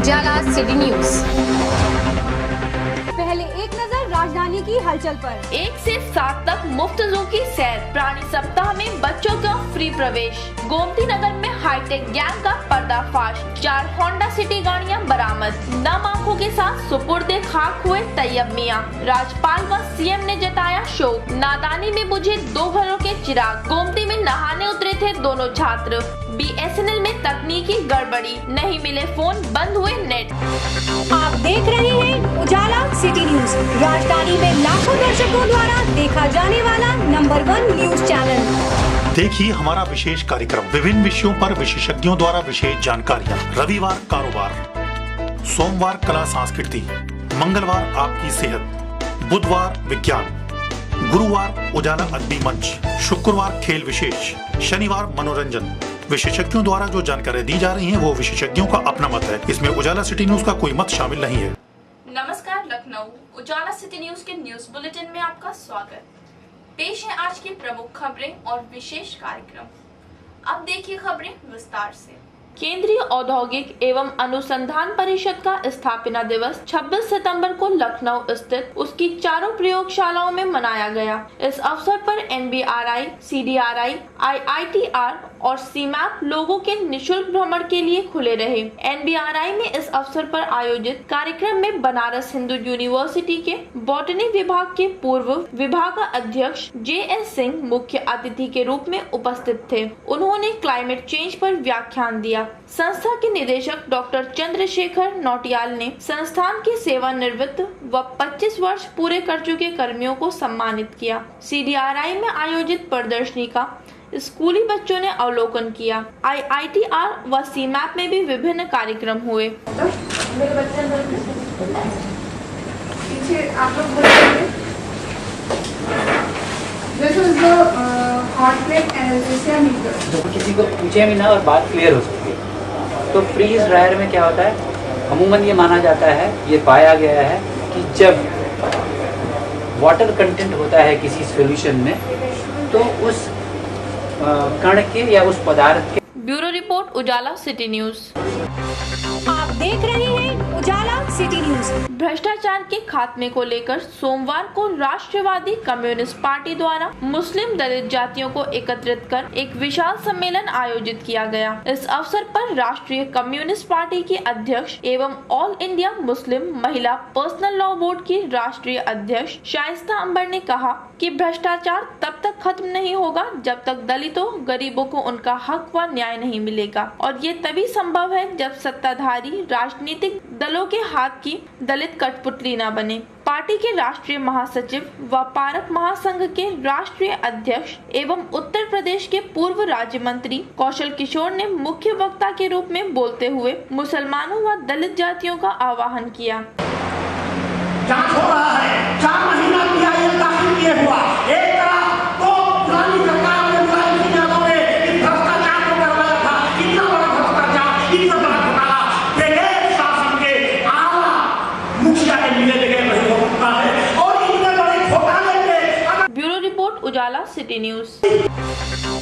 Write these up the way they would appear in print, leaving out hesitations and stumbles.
उजाला city news. पहले एक नजर राजधानी की हलचल पर। 1 से 7 तक मुफ्त जू की सैर। प्राणी सप्ताह में बच्चों का फ्री प्रवेश। गोमती नगर में हाईटेक गैंग का पर्दाफाश। 4 होंडा सिटी गाड़ियां बरामद। नम आंखों के साथ सुपुर्दे खाक हुए तैयब मियां। राज्यपाल व सीएम ने जताया शोक। नादानी में बुझे 2 घरों के चिराग। गोमती में नहाने उतरे थे दोनों छात्र। BSNL में तकनीकी गड़बड़ी, नहीं मिले फोन, बंद हुए नेट। आप देख रहे हैं उजाला सिटी न्यूज, राजधानी में लाखों दर्शकों द्वारा देखा जाने वाला नंबर 1 न्यूज चैनल। देखिए हमारा विशेष कार्यक्रम। विभिन्न विषयों पर विशेषज्ञों द्वारा विशेष जानकारियाँ। रविवार कारोबार, सोमवार कला संस्कृति, मंगलवार आपकी सेहत, बुधवार विज्ञान, गुरुवार उजाला अदबी मंच, शुक्रवार खेल विशेष, शनिवार मनोरंजन। विशेषज्ञों द्वारा जो जानकारी दी जा रही है वो विशेषज्ञों का अपना मत है। इसमें उजाला सिटी न्यूज का कोई मत शामिल नहीं है। नमस्कार, लखनऊ उजाला सिटी न्यूज के न्यूज बुलेटिन में आपका स्वागत। पेश है आज की प्रमुख खबरें और विशेष कार्यक्रम। अब देखिए खबरें विस्तार से। केंद्रीय औद्योगिक एवं अनुसंधान परिषद का स्थापना दिवस 26 सितंबर को लखनऊ स्थित उसकी 4 प्रयोगशालाओं में मनाया गया। इस अवसर पर NBRI, CDRI, IITR और CMAP लोगों के निशुल्क भ्रमण के लिए खुले रहे। NBRI में इस अवसर पर आयोजित कार्यक्रम में बनारस हिंदू यूनिवर्सिटी के बॉटनी विभाग के पूर्व विभाग अध्यक्ष JS सिंह मुख्य अतिथि के रूप में उपस्थित थे। उन्होंने क्लाइमेट चेंज पर व्याख्यान दिया। संस्था के निदेशक डॉक्टर चंद्रशेखर नौटियाल ने संस्थान के सेवानिवृत्त व 25 वर्ष पूरे कर चुके कर्मियों को सम्मानित किया। CDRI में आयोजित प्रदर्शनी का स्कूली बच्चों ने अवलोकन किया। IITR व CMAP में भी विभिन्न कार्यक्रम हुए। किसी को पूछे भी ना और बात क्लियर हो सकती है। तो फ्रीज ड्रायर में क्या होता है, अमूमन ये माना जाता है, ये पाया गया है कि जब वाटर कंटेंट होता है किसी सॉल्यूशन में तो उस कण के या उस पदार्थ के। ब्यूरो रिपोर्ट उजाला सिटी न्यूज। आप देख रहे हैं उजाला सिटी न्यूज। भ्रष्टाचार के खात्मे को लेकर सोमवार को राष्ट्रवादी कम्युनिस्ट पार्टी द्वारा मुस्लिम दलित जातियों को एकत्रित कर एक विशाल सम्मेलन आयोजित किया गया। इस अवसर पर राष्ट्रीय कम्युनिस्ट पार्टी की अध्यक्ष एवं ऑल इंडिया मुस्लिम महिला पर्सनल लॉ बोर्ड की राष्ट्रीय अध्यक्ष शाइस्ता अंबर ने कहा कि भ्रष्टाचार तब तक खत्म नहीं होगा जब तक दलितों गरीबों को उनका हक व न्याय नहीं मिलेगा, और ये तभी संभव है जब सत्ताधारी राजनीतिक दलों के हाथ की दलित कठपुतली न बने। पार्टी के राष्ट्रीय महासचिव व पारक महासंघ के राष्ट्रीय अध्यक्ष एवं उत्तर प्रदेश के पूर्व राज्य मंत्री कौशल किशोर ने मुख्य वक्ता के रूप में बोलते हुए मुसलमानों व दलित जातियों का आह्वान किया। जांच हो रहा है, 4 महीना PIL दाखिल किए हुआ। एक तरफ तो पुरानी सरकार ने मुलायम सिंह यादव ने इस भ्रष्टाचार को करवाया था, कितना बड़ा भ्रष्टाचार, कितना बड़ा घोटाला ब्रिगेड शासन के आला मुखिया के मिले जगह नहीं हो सकता है। और इतने बड़े घोटाले के। ब्यूरो रिपोर्ट उजाला सिटी न्यूज।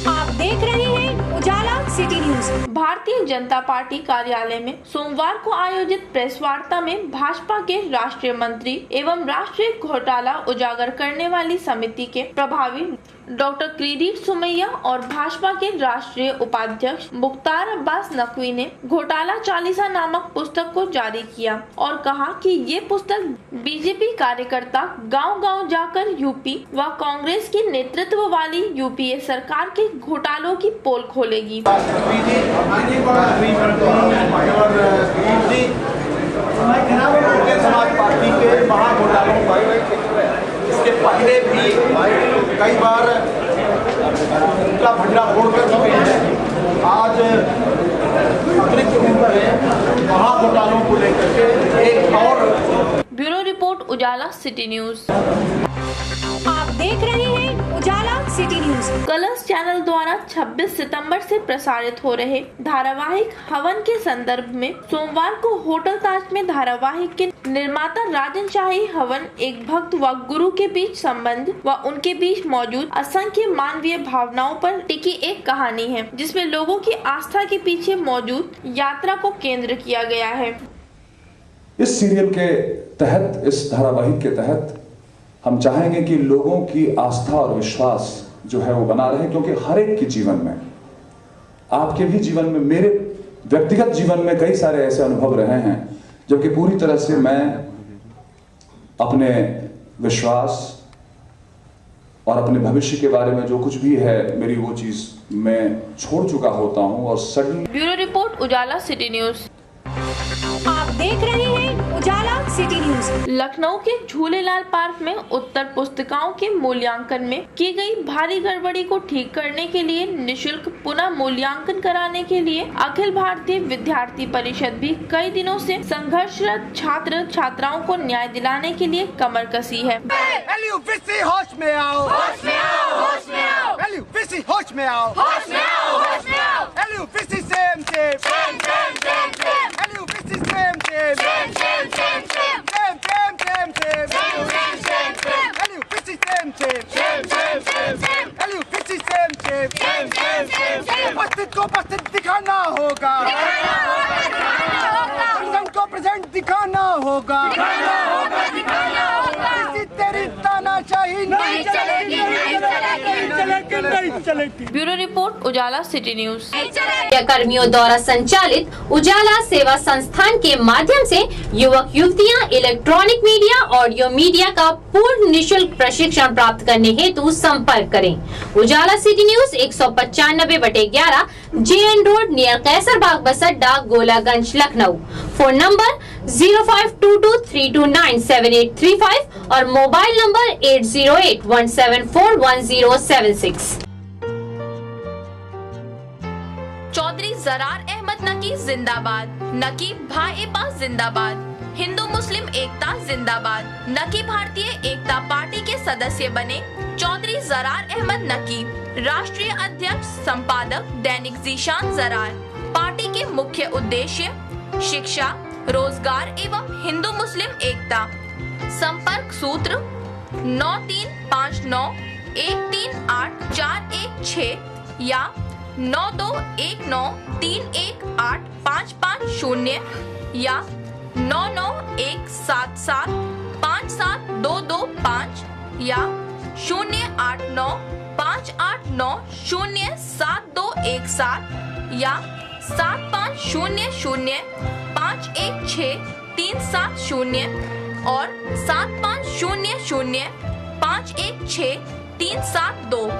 आप देख रहे हैं उजाला city news. Bharatiya Janata party कार्यालय में सोमवार को आयोजित प्रेस वार्ता में भाजपा के राष्ट्रीय मंत्री एवं राष्ट्रीय घोटाला उजागर करने वाली समिति के प्रभारी डॉक्टर किरीट सोमैया और भाजपा के राष्ट्रीय उपाध्यक्ष मुख्तार अब्बास नकवी ने घोटाला चालीसा नामक पुस्तक को जारी किया और कहा कि ये पुस्तक बीजेपी कार्यकर्ता गांव-गांव जाकर यूपी व कांग्रेस की नेतृत्व वाली UPA सरकार के घोटालों की पोल खोलेगी। समाज पार्टी के महाघोटालों इसके पहले भी कई बार उनका भंडा फोड़ कर चुके हैं। आज अतिरिक्त रूप में महाघोटालों को लेकर के एक और। ब्यूरो रिपोर्ट उजाला सिटी न्यूज। आप देख रहे हैं उजाला सिटी न्यूज। कलर्स चैनल द्वारा 26 सितंबर से प्रसारित हो रहे धारावाहिक हवन के संदर्भ में सोमवार को होटल ताज में धारावाहिक के निर्माता राजन शाही हवन एक भक्त व गुरु के बीच संबंध व उनके बीच मौजूद असंख्य मानवीय भावनाओं पर टिकी एक कहानी है, जिसमें लोगों की आस्था के पीछे मौजूद यात्रा को केंद्र किया गया है। इस सीरियल के तहत, इस धारावाहिक के तहत हम चाहेंगे कि लोगों की आस्था और विश्वास जो है वो बना रहे, क्योंकि हर एक के जीवन में, आपके भी जीवन में, मेरे व्यक्तिगत जीवन में कई सारे ऐसे अनुभव रहे हैं जबकि पूरी तरह से मैं अपने विश्वास और अपने भविष्य के बारे में जो कुछ भी है मेरी वो चीज मैं छोड़ चुका होता हूं और सडन। ब्यूरो रिपोर्ट उजाला सिटी न्यूज। आप देख रहे हैं उजाला सिटी न्यूज। लखनऊ के झूलेलाल पार्क में उत्तर पुस्तिकाओं के मूल्यांकन में की गई भारी गड़बड़ी को ठीक करने के लिए निशुल्क पुनः मूल्यांकन कराने के लिए अखिल भारतीय विद्यार्थी परिषद भी कई दिनों से संघर्षरत छात्र छात्राओं को न्याय दिलाने के लिए कमर कसी है। होश में आओ, होश में आओ, होश में आओ, होश में आओ, होश में आओ, होश में आओ, same same same same same same same same same same same same same same उपस्थित को उपस्थित दिखाना होगा, को प्रेजेंट दिखाना होगा, तेरी तानाशाही नहीं चलेगी, नहीं चलेगी। ब्यूरो रिपोर्ट उजाला सिटी न्यूज। कर्मियों द्वारा संचालित उजाला सेवा संस्थान के माध्यम से युवक युवतियां इलेक्ट्रॉनिक मीडिया, ऑडियो मीडिया का पूर्ण निशुल्क प्रशिक्षण प्राप्त करने हेतु संपर्क करें। Ujala city news 195/11 JN road near Kaiserbagh bus अड्डा, गोलागंज, लखनऊ। फोन नंबर 0522329785 और मोबाइल नंबर 8081741076। चौधरी जरार अहमद नकी जिंदाबाद, नकीब भाईबा जिंदाबाद, हिंदू मुस्लिम एकता जिंदाबाद। नकी भारतीय एकता पार्टी के सदस्य बने चौधरी जरार अहमद नकीब, राष्ट्रीय अध्यक्ष संपादक दैनिक जीशान जरार। पार्टी के मुख्य उद्देश्य शिक्षा, रोजगार एवं हिंदू मुस्लिम एकता। संपर्क सूत्र 9359138416 या 9219318550 या 9917757225 या 0895890717 या 7500516370 और 7500516372।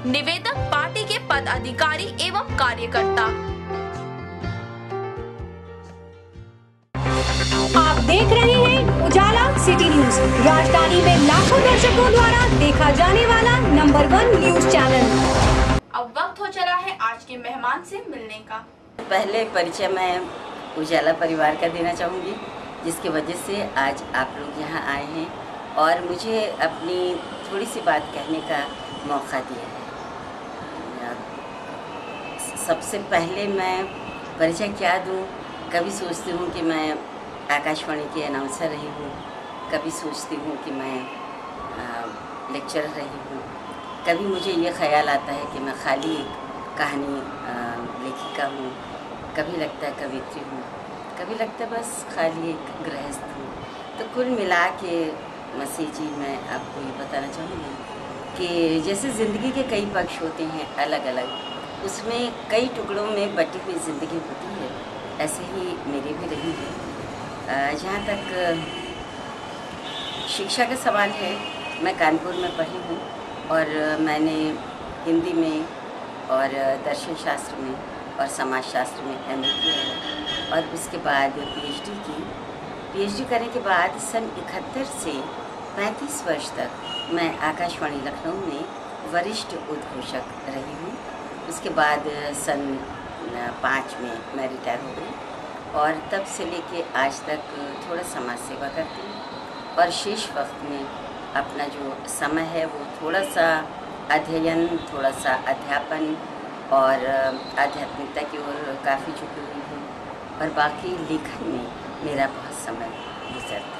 निवेदक पार्टी के पदाधिकारी एवं कार्यकर्ता। आप देख रहे हैं उजाला सिटी न्यूज, राजधानी में लाखों दर्शकों द्वारा देखा जाने वाला नंबर 1 न्यूज चैनल। अब वक्त हो चला है आज के मेहमान से मिलने का। पहले परिचय मैं उजाला परिवार का देना चाहूँगी, जिसकी वजह से आज आप लोग यहाँ आए हैं और मुझे अपनी थोड़ी सी बात कहने का मौका दिया है। सबसे पहले मैं परिचय क्या दूँ, कभी सोचती हूँ कि मैं आकाशवाणी की अनाउंसर रही हूँ, कभी सोचती हूँ कि मैं लेक्चरर रही हूँ, कभी मुझे ये ख्याल आता है कि मैं खाली कहानी लेखिका हूँ, कभी लगता है कवित्री हूँ, कभी लगता है बस खाली एक गृहस्थ हूँ। तो कुल मिला के मसीह जी मैं आपको ये बताना चाहूँगी कि जैसे ज़िंदगी के कई पक्ष होते हैं अलग अलग, उसमें कई टुकड़ों में बटी हुई ज़िंदगी होती है, ऐसे ही मेरी भी रही है। जहाँ तक शिक्षा का सवाल है, मैं कानपुर में पढ़ी हूँ और मैंने हिंदी में और दर्शन शास्त्र में और समाज शास्त्र में MA किया है और उसके बाद PhD की। PhD करने के बाद सन 71 से 35 वर्ष तक मैं आकाशवाणी लखनऊ में वरिष्ठ उद्घोषक रही हूँ। उसके बाद सन 5 में मैं रिटायर हो गई और तब से लेके आज तक थोड़ा समाज सेवा करती हूँ और शेष वक्त में अपना जो समय है वो थोड़ा सा अध्ययन, थोड़ा सा अध्यापन और आध्यात्मिकता की ओर काफ़ी झुकी हुई हूँ और बाकी लेखन में मेरा बहुत समय गुजरता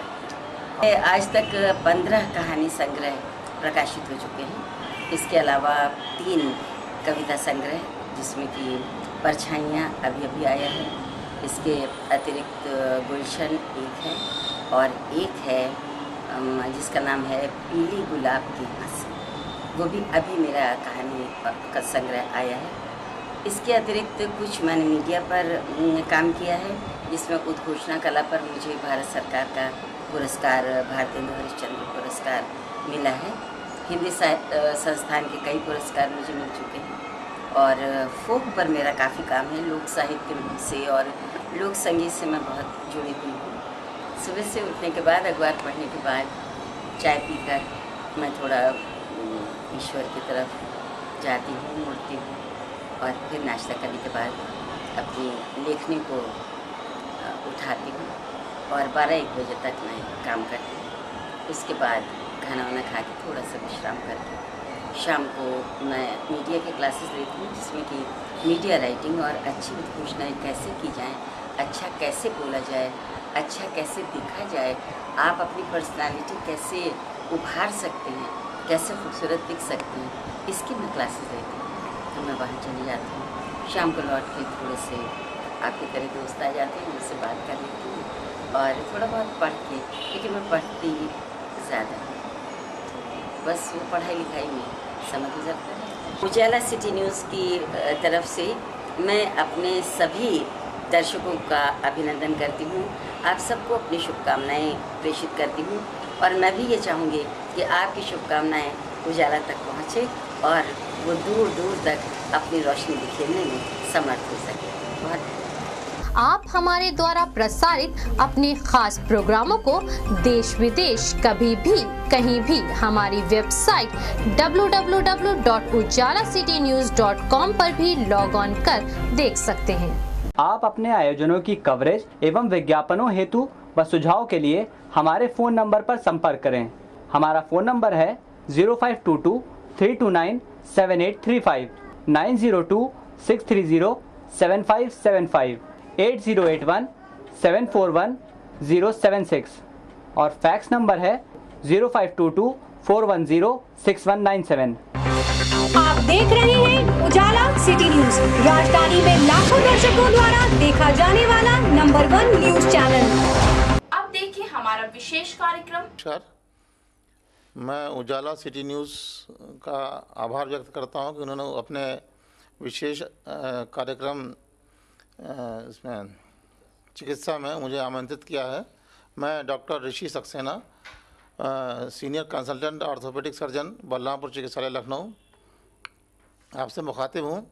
है। आज तक 15 कहानी संग्रह प्रकाशित हो चुके हैं। इसके अलावा 3 कविता संग्रह, जिसमें कि परछाइयाँ अभी अभी आया है इसके अतिरिक्त गुलशन एक है और एक है जिसका नाम है पीली गुलाब की हंसी, वो भी अभी मेरा कहानी का संग्रह आया है। इसके अतिरिक्त कुछ मैंने मीडिया पर काम किया है, जिसमें उद्घोषणा कला पर मुझे भारत सरकार का पुरस्कार, भारतेंदु हरिश्चंद्र पुरस्कार मिला है। हिंदी साहित्य संस्थान के कई पुरस्कार मुझे मिल चुके हैं और फोक पर मेरा काफ़ी काम है। लोक साहित्य से और लोक संगीत से मैं बहुत जुड़ी हुई हूँ। सुबह से उठने के बाद, अखबार पढ़ने के बाद, चाय पीकर मैं थोड़ा ईश्वर की तरफ जाती हूँ, मुड़ती हूँ और फिर नाश्ता करने के बाद अपनी लेखनी को उठाती हूँ और 12-1 बजे तक मैं काम करती हूँ। उसके बाद खाना वाना खा के थोड़ा सा विश्राम करके शाम को मैं मीडिया के क्लासेस लेती हूँ, जिसमें कि मीडिया राइटिंग और अच्छी उद्घोषणाएँ कैसे की जाएँ, अच्छा कैसे बोला जाए, अच्छा कैसे दिखा जाए, आप अपनी पर्सनालिटी कैसे उभार सकते हैं, कैसे खूबसूरत दिख सकते हैं, इसकी मैं क्लासेस लेती हूँ। तो मैं वहाँ चली जाती हूँ। शाम को लौट के थोड़े से आपकी तरह दोस्त आ जाते हैं, उनसे बात कर लेती हूँ और थोड़ा बहुत पढ़ के, क्योंकि मैं पढ़ती ज़्यादा हूँ, बस वो पढ़ाई लिखाई में समय गुजरता है। उजाला सिटी न्यूज़ की तरफ से मैं अपने सभी दर्शकों का अभिनंदन करती हूँ। आप सबको अपनी शुभकामनाएं प्रेषित करती हूँ और मैं भी ये चाहूँगी कि आपकी शुभकामनाएं उजाला तक पहुँचे और वो दूर दूर तक अपनी रोशनी बिखेरने में समर्थ हो सके। बहुत आप हमारे द्वारा प्रसारित अपने खास प्रोग्रामों को देश विदेश कभी भी कहीं भी हमारी वेबसाइट www.ujalacitynews.com पर भी लॉग ऑन कर देख सकते हैं। आप अपने आयोजनों की कवरेज एवं विज्ञापनों हेतु व सुझाव के लिए हमारे फ़ोन नंबर पर संपर्क करें। हमारा फ़ोन नंबर है 0522 329 7835, 902 630 7575, 8081 741 076 और फैक्स नंबर है 0522 410 6197। आप देख रहे हैं उजाला सिटी न्यूज, राजधानी में लाखों दर्शकों द्वारा देखा जाने वाला नंबर 1 न्यूज चैनल। अब देखिए हमारा विशेष कार्यक्रम। सर, मैं उजाला सिटी न्यूज़ का आभार व्यक्त करता हूं कि उन्होंने अपने विशेष कार्यक्रम इसमें चिकित्सा में मुझे आमंत्रित किया है। मैं doctor Rishi Saxena, senior consultant orthopaedic surgeon, Balrampur चिकित्सालय, लखनऊ, आपसे मुखातिब हूँ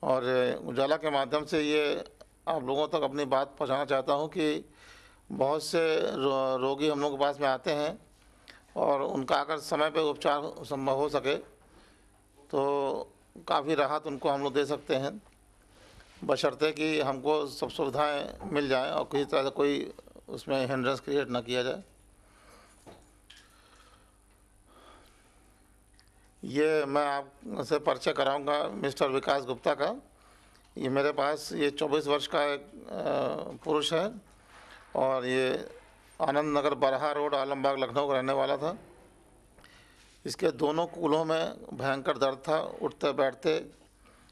और उजाला के माध्यम से ये आप लोगों तक अपनी बात पहुँचाना चाहता हूँ कि बहुत से रोगी हम लोग के पास में आते हैं और उनका अगर समय पे उपचार संभव हो सके तो काफ़ी राहत उनको हम लोग दे सकते हैं, बशर्ते कि हमको सब सुविधाएं मिल जाएं और किसी तरह से कोई उसमें हिंड्रेंस क्रिएट ना किया जाए। ये मैं आपसे परिचय कराऊंगा मिस्टर विकास गुप्ता का। ये मेरे पास ये 24 वर्ष का एक पुरुष है और ये आनंद नगर बरहा रोड, आलमबाग, लखनऊ का रहने वाला था। इसके दोनों कूल्हों में भयंकर दर्द था, उठते बैठते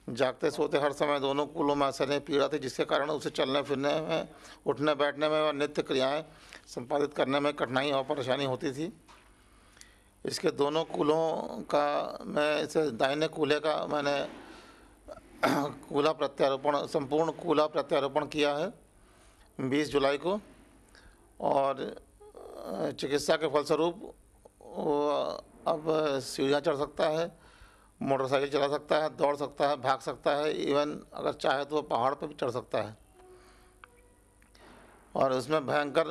जागते सोते हर समय दोनों कूल्हों में असहनीय पीड़ा थी, जिसके कारण उसे चलने फिरने में, उठने बैठने में और नित्य क्रियाएं संपादित करने में कठिनाई और परेशानी होती थी। इसके दोनों कूल्हों का मैं इसे दाहिने कूल्हे का मैंने कूल्हा प्रत्यारोपण, संपूर्ण कूल्हा प्रत्यारोपण किया है 20 जुलाई को और चिकित्सा के फलस्वरूप वो अब सीढ़ियाँ चढ़ सकता है, मोटरसाइकिल चला सकता है, दौड़ सकता है, भाग सकता है, इवन अगर चाहे तो पहाड़ पर भी चढ़ सकता है। और उसमें भयंकर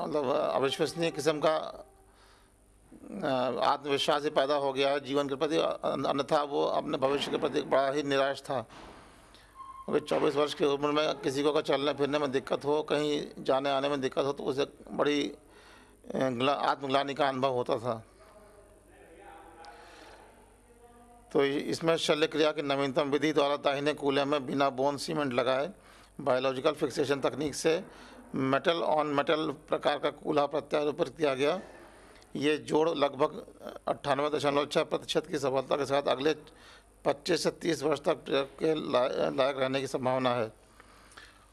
मतलब अविश्वसनीय किस्म का आत्मविश्वास ही पैदा हो गया है जीवन के प्रति, अन्यथा वो अपने भविष्य के प्रति बड़ा ही निराश था। अभी 24 वर्ष की उम्र में किसी को अगर चलने फिरने में दिक्कत हो, कहीं जाने आने में दिक्कत हो तो उसे बड़ी आत्मग्लानि का अनुभव होता था। तो इसमें शल्य क्रिया की नवीनतम विधि द्वारा दाहिने कूल्हे में बिना बोन सीमेंट लगाए बायोलॉजिकल फिक्सेशन तकनीक से मेटल ऑन मेटल प्रकार का कूल्हा प्रत्यारोपित किया गया। ये जोड़ लगभग 98.6% की सफलता के साथ अगले 25 से 30 वर्ष तक प्रयोग के लायक रहने की संभावना है।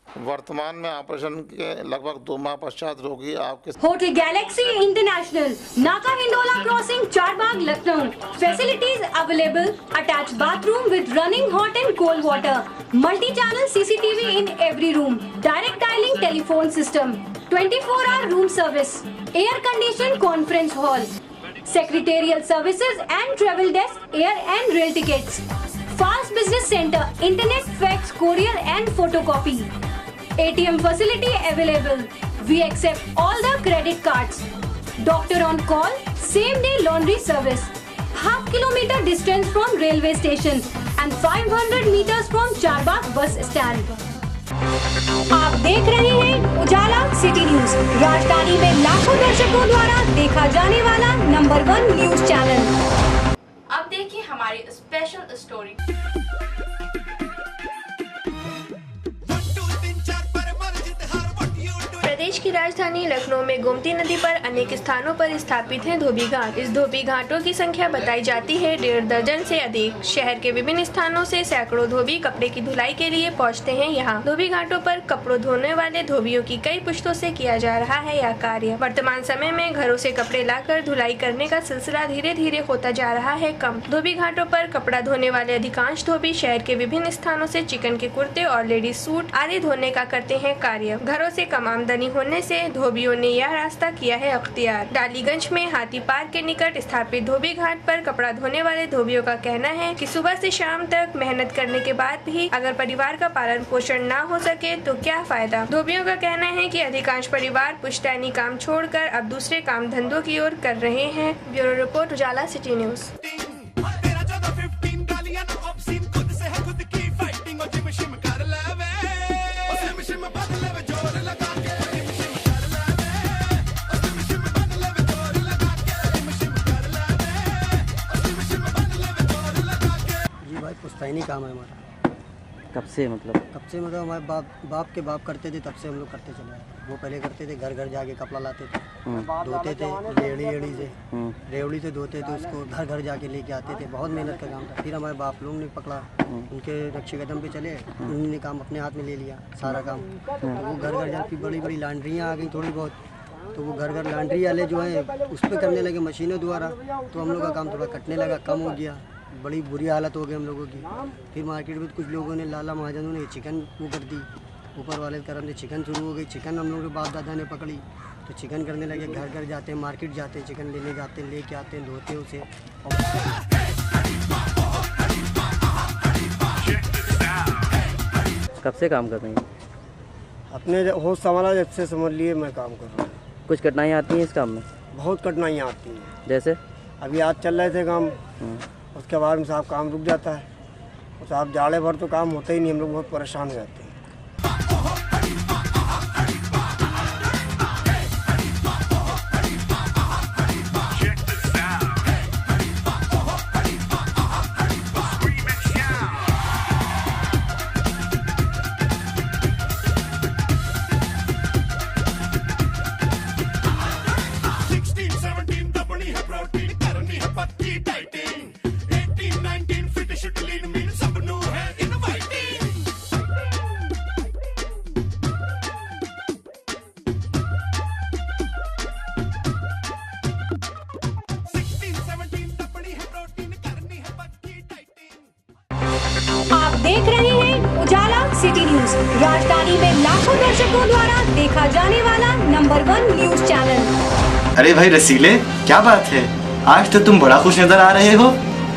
वर्तमान में ऑपरेशन के लगभग 2 माह पश्चात रोगी आपके hotel Galaxy International, Naka Hindola crossing, Charbagh, Lucknow. Facilities available, attach bathroom with running hot and cold water, multi channel CCTV in every room, direct dialling telephone system, 24-hour room service, air condition conference hall, secretarial services and travel desk, air and rail tickets, fast business centre, internet, fax, courier and photocopy, ATM facility available. We accept all the credit cards. Doctor on call, same day laundry service. Half kilometer distance from railway station and 500 meters from Charbagh bus stand. आप देख रहे हैं उजाला city news, राजधानी में लाखों दर्शकों द्वारा देखा जाने वाला नंबर 1 न्यूज चैनल। अब देखिए हमारी स्पेशल स्टोरी। प्रदेश की राजधानी लखनऊ में गोमती नदी पर अनेक स्थानों पर स्थापित हैं धोबी घाट। इस धोबी घाटों की संख्या बताई जाती है 1.5 दर्जन से अधिक। शहर के विभिन्न स्थानों से सैकड़ों धोबी कपड़े की धुलाई के लिए पहुंचते हैं यहाँ। धोबी घाटों पर कपड़ों धोने वाले धोबियों की कई पुश्तों से किया जा रहा है यह कार्य। वर्तमान समय में घरों से कपड़े लाकर धुलाई करने का सिलसिला धीरे धीरे होता जा रहा है कम। धोबी घाटों पर कपड़ा धोने वाले अधिकांश धोबी शहर के विभिन्न स्थानों से चिकन के कुर्ते और लेडीज सूट आदि धोने का करते हैं कार्य। घरों से कम आमदनी होने से धोबियों ने यह रास्ता किया है अख्तियार। डालीगंज में हाथी पार्क के निकट स्थापित धोबी घाट पर कपड़ा धोने वाले धोबियों का कहना है कि सुबह से शाम तक मेहनत करने के बाद भी अगर परिवार का पालन पोषण ना हो सके तो क्या फायदा। धोबियों का कहना है कि अधिकांश परिवार पुश्तैनी काम छोड़कर अब दूसरे काम धंधों की ओर कर रहे हैं। ब्यूरो रिपोर्ट, उजाला सिटी न्यूज। पुश्तैनी काम है हमारा। कब से मतलब हमारे बाप के बाप करते थे, तब से हम लोग करते चले आए। वो पहले करते थे, घर घर जाके कपड़ा लाते थे, धोते थे रेवड़ी से धोते थे, उसको घर घर जाके लेके आते थे। बहुत मेहनत का काम था। फिर हमारे बाप लोग ने पकड़ा, उनके नक्शे कदम पे चले, उन्होंने काम अपने हाथ में ले लिया सारा काम। तो वो घर घर जाके बड़ी बड़ी लॉन्ड्रियाँ आ गई थोड़ी बहुत, तो वो घर घर लॉन्ड्री वाले जो है उस पर करने लगे मशीनों द्वारा। तो हम लोग का काम थोड़ा कटने लगा, कम हो गया। बड़ी बुरी हालत हो गई हम लोगों की। फिर मार्केट में कुछ लोगों ने, लाला महाजनों ने चिकन वो कर दी, ऊपर वाले करम से चिकन शुरू हो गई। चिकन हम लोगों के बाप दादा ने पकड़ी तो चिकन करने लगे। घर घर जाते हैं, मार्केट जाते हैं, चिकन लेने जाते हैं, लेके आते हैं, धोते उसे। कब से काम कर रही हैं? अपने होश संभाला जब से समझ लिए मैं काम कर रहा हूँ। कुछ कठिनाइयाँ आती हैं इस काम में? बहुत कठिनाइयाँ आती हैं। जैसे अभी आज चल रहे थे काम, उसके बाद में साहब काम रुक जाता है। और साहब जाड़े भर तो काम होता ही नहीं, हम लोग बहुत परेशान हो जाते हैं। आप देख रहे हैं उजाला सिटी न्यूज, राजधानी में लाखों दर्शकों द्वारा देखा जाने वाला नंबर 1 न्यूज चैनल। अरे भाई रसीले, क्या बात है, आज तो तुम बड़ा खुश नजर आ रहे हो।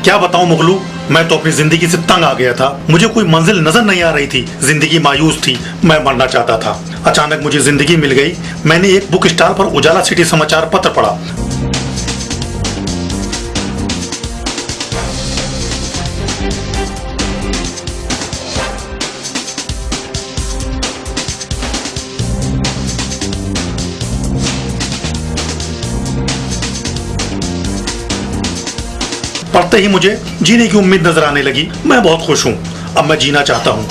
क्या बताऊं मुगलू, मैं तो अपनी जिंदगी से तंग आ गया था। मुझे कोई मंजिल नजर नहीं आ रही थी, जिंदगी मायूस थी, मैं मरना चाहता था। अचानक मुझे जिंदगी मिल गई। मैंने एक बुक स्टॉल पर उजाला सिटी समाचार पत्र पढ़ा। पढ़ते ही मुझे जीने की उम्मीद नजर आने लगी। मैं बहुत खुश हूं, अब मैं जीना चाहता हूं।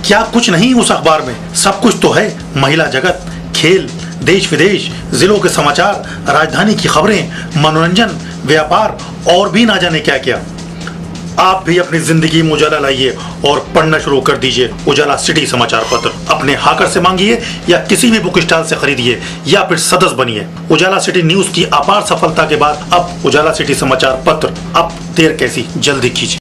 क्या कुछ नहीं उस अखबार में? सब कुछ तो है। महिला जगत, खेल, देश विदेश, जिलों के समाचार, राजधानी की खबरें, मनोरंजन, व्यापार और भी ना जाने क्या क्या। आप भी अपनी जिंदगी में उजाला लाइए और पढ़ना शुरू कर दीजिए उजाला सिटी समाचार पत्र। अपने हाकर से मांगिए या किसी भी बुक स्टॉल से खरीदिए या फिर सदस्य बनिए। उजाला सिटी न्यूज की अपार सफलता के बाद अब उजाला सिटी समाचार पत्र, अब देर कैसी, जल्दी कीजिए।